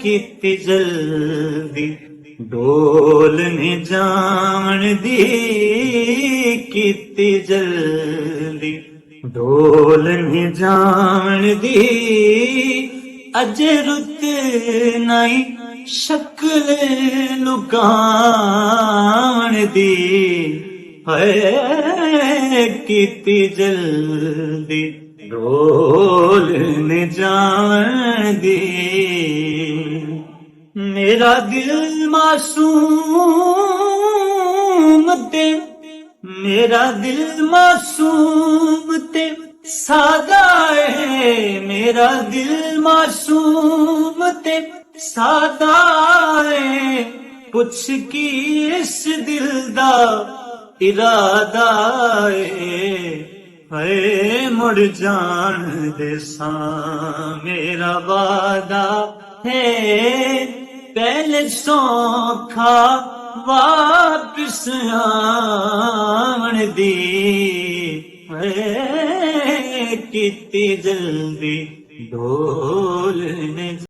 कितनी जल्दी डोल ने जान दी, कितनी जल्दी डोल ने जान दी। अजे रुत नहीं शक्ल लुकान दी, है कितनी जल्दी डोल ने जान दी। मेरा दिल मासूम ते, मेरा दिल मासूम ते सादा है, मेरा दिल मासूम ते सादा है। पुछ की इस दिल दा इरादा है मुड़ जान दे सा मेरा वादा है। पहले सौखा वापिस आवन दी, कितनी जल्दी डोल ने